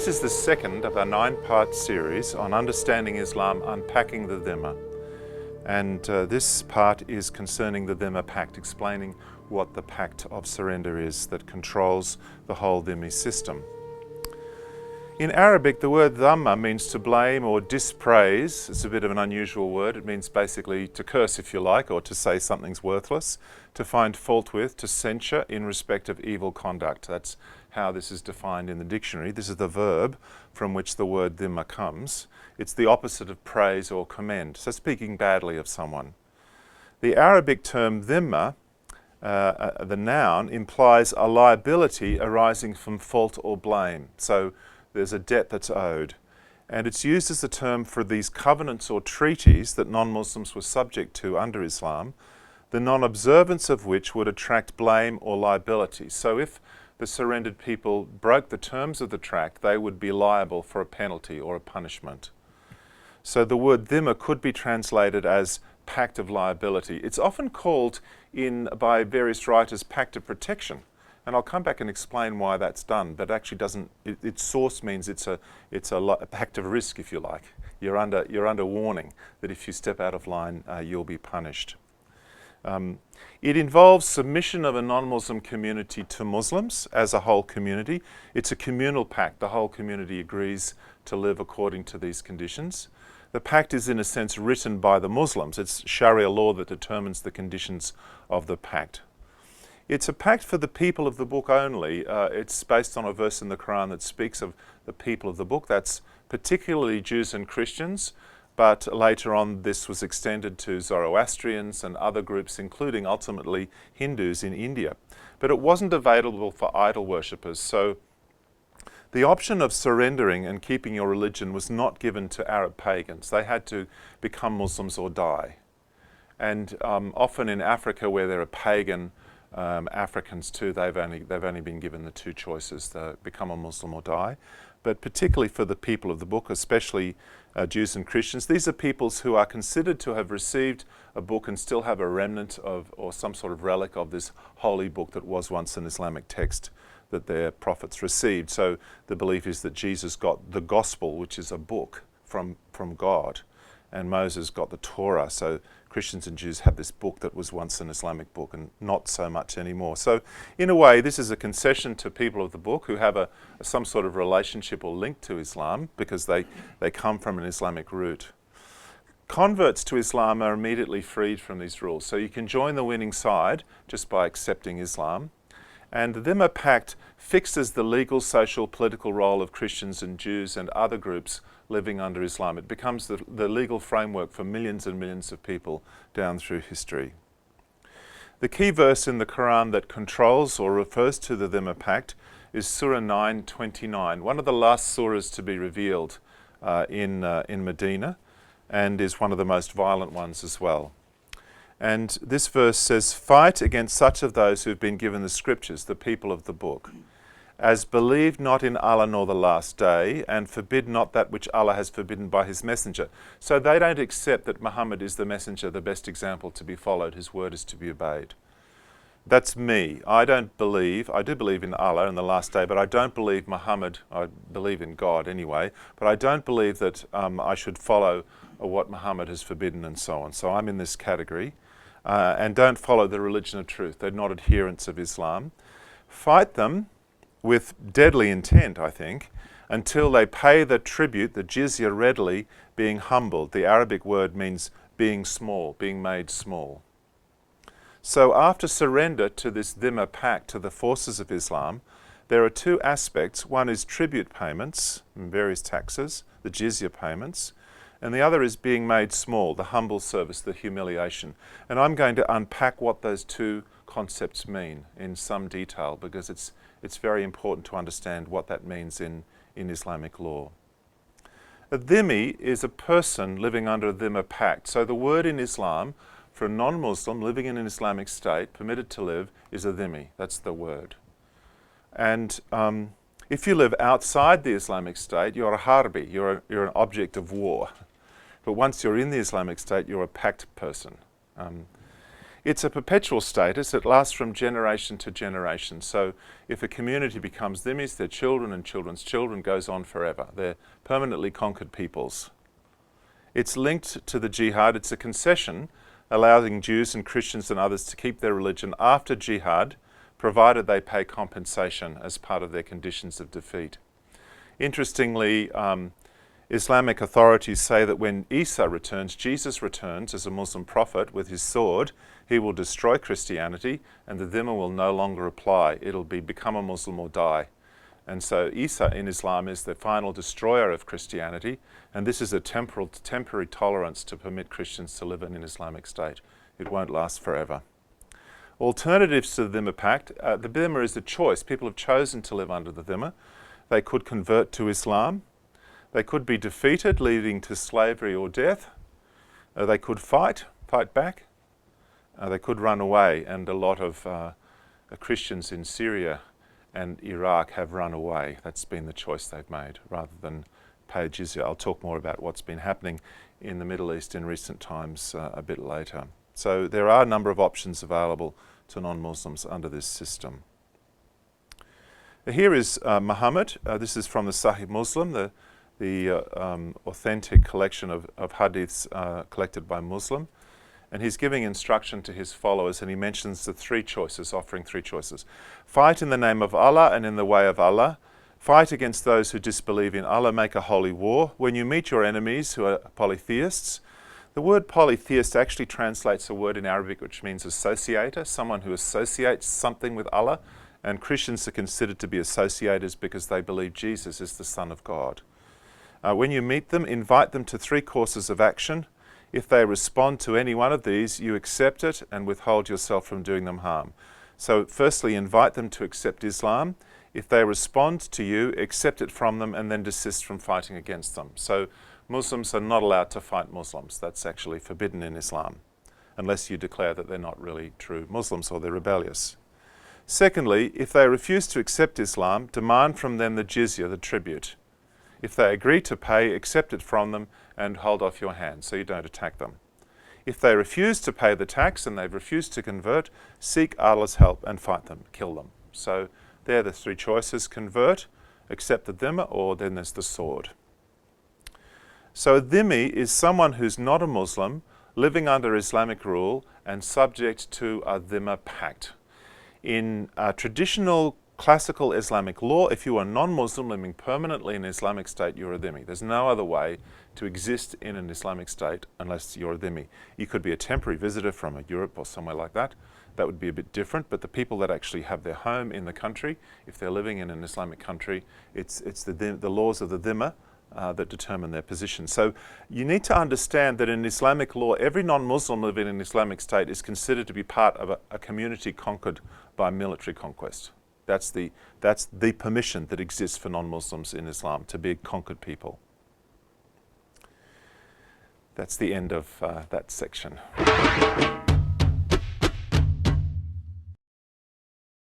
This is the second of our 9-part series on understanding Islam, unpacking the Dhimma. And this part is concerning the Dhimma Pact, explaining what the pact of surrender is that controls the whole dhimmi system. In Arabic, the word dhamma means to blame or dispraise. It's a bit of an unusual word. It means basically to curse, if you like, or to say something's worthless, to find fault with, to censure in respect of evil conduct. That's how this is defined in the dictionary. This is the verb from which the word dhimma comes. It's the opposite of praise or commend, so speaking badly of someone. The Arabic term dhimma, the noun, implies a liability arising from fault or blame. So there's a debt that's owed. And it's used as a term for these covenants or treaties that non-Muslims were subject to under Islam, the non-observance of which would attract blame or liability. So if the surrendered people broke the terms of the tract, they would be liable for a penalty or a punishment. So the word dhimma could be translated as pact of liability. It's often called by various writers pact of protection. And I'll come back and explain why that's done, but actually doesn't, its source means it's a pact of risk, if you like. You're under warning that if you step out of line, you'll be punished. It involves submission of a non-Muslim community to Muslims as a whole community. It's a communal pact. The whole community agrees to live according to these conditions. The pact is in a sense written by the Muslims. It's Sharia law that determines the conditions of the pact. It's a pact for the people of the book only. It's based on a verse in the Quran that speaks of the people of the book. That's particularly Jews and Christians, but later on this was extended to Zoroastrians and other groups, including ultimately Hindus in India. But it wasn't available for idol worshippers, so the option of surrendering and keeping your religion was not given to Arab pagans. They had to become Muslims or die. And often in Africa, where there are pagan Africans too, they've only been given the two choices, to become a Muslim or die. But particularly for the people of the book, especially Jews and Christians, these are peoples who are considered to have received a book and still have a remnant of, or some sort of relic of, this holy book that was once an Islamic text that their prophets received. So the belief is that Jesus got the gospel, which is a book from God, and Moses got the Torah. So Christians and Jews have this book that was once an Islamic book and not so much anymore. So in a way, this is a concession to people of the book who have some sort of relationship or link to Islam because they come from an Islamic root. Converts to Islam are immediately freed from these rules. So you can join the winning side just by accepting Islam. And the Dhimma Pact fixes the legal, social, political role of Christians and Jews and other groups living under Islam. It becomes the legal framework for millions and millions of people down through history. The key verse in the Quran that controls or refers to the Dhimma Pact is Surah 9:29, one of the last surahs to be revealed in Medina, and is one of the most violent ones as well. And this verse says, "Fight against such of those who have been given the scriptures, the people of the book, as believe not in Allah nor the last day, and forbid not that which Allah has forbidden by his messenger." So they don't accept that Muhammad is the messenger, the best example to be followed, his word is to be obeyed. That's me. I do believe in Allah and the last day, but I don't believe Muhammad, I believe in God anyway, but I don't believe that I should follow what Muhammad has forbidden and so on. So I'm in this category. And don't follow the religion of truth. They're not adherents of Islam. Fight them with deadly intent, I think, until they pay the tribute, the jizya, readily, being humbled. The Arabic word means being small, being made small. So after surrender to this Dhimma Pact, to the forces of Islam, there are two aspects. One is tribute payments, and various taxes, the jizya payments, and the other is being made small, the humble service, the humiliation. And I'm going to unpack what those two concepts mean in some detail, because it's very important to understand what that means in Islamic law. A dhimmi is a person living under a Dhimma Pact. So the word in Islam for a non-Muslim living in an Islamic state, permitted to live, is a dhimmi. That's the word. And if you live outside the Islamic state, you're a harbi, you're an object of war. But once you're in the Islamic state, you're a pact person. It's a perpetual status. It lasts from generation to generation. So if a community becomes dhimmis, their children and children's children goes on forever. They're permanently conquered peoples. It's linked to the jihad. It's a concession allowing Jews and Christians and others to keep their religion after jihad, provided they pay compensation as part of their conditions of defeat. Interestingly, Islamic authorities say that when Isa returns, Jesus returns as a Muslim prophet with his sword, he will destroy Christianity and the dhimma will no longer apply. It'll be become a Muslim or die. And so Isa in Islam is the final destroyer of Christianity, and this is a temporary tolerance to permit Christians to live in an Islamic state. It won't last forever. Alternatives to the Dhimma Pact, the dhimma is a choice. People have chosen to live under the dhimma. They could convert to Islam. They could be defeated, leading to slavery or death. They could fight back. They could run away, and a lot of Christians in Syria and Iraq have run away. That's been the choice they've made, rather than pay jizya. I'll talk more about what's been happening in the Middle East in recent times a bit later. So there are a number of options available to non-Muslims under this system. Here is Muhammad. This is from the Sahih Muslim, the authentic collection of hadiths collected by Muslim. And he's giving instruction to his followers, and he mentions the three choices, offering three choices. Fight in the name of Allah and in the way of Allah. Fight against those who disbelieve in Allah. Make a holy war. When you meet your enemies who are polytheists, the word polytheist actually translates a word in Arabic which means associator, someone who associates something with Allah. And Christians are considered to be associators because they believe Jesus is the Son of God. When you meet them, invite them to three courses of action. If they respond to any one of these, you accept it and withhold yourself from doing them harm. So firstly, invite them to accept Islam. If they respond to you, accept it from them and then desist from fighting against them. So Muslims are not allowed to fight Muslims. That's actually forbidden in Islam, unless you declare that they're not really true Muslims or they're rebellious. Secondly, if they refuse to accept Islam, demand from them the jizya, the tribute. If they agree to pay, accept it from them and hold off your hand so you don't attack them. If they refuse to pay the tax and they've refused to convert, seek Allah's help and fight them, kill them. So they're the three choices: convert, accept the dhimma, or then there's the sword. So a dhimmi is someone who's not a Muslim, living under Islamic rule and subject to a Dhimma Pact. In traditional classical Islamic law, if you are non-Muslim living permanently in an Islamic state, you're a dhimmi. There's no other way to exist in an Islamic state unless you're a dhimmi. You could be a temporary visitor from Europe or somewhere like that. That would be a bit different, but the people that actually have their home in the country, if they're living in an Islamic country, it's the laws of the dhimma that determine their position. So you need to understand that in Islamic law, every non-Muslim living in an Islamic state is considered to be part of a community conquered by military conquest. That's the permission that exists for non-Muslims in Islam, to be a conquered people. That's the end of that section.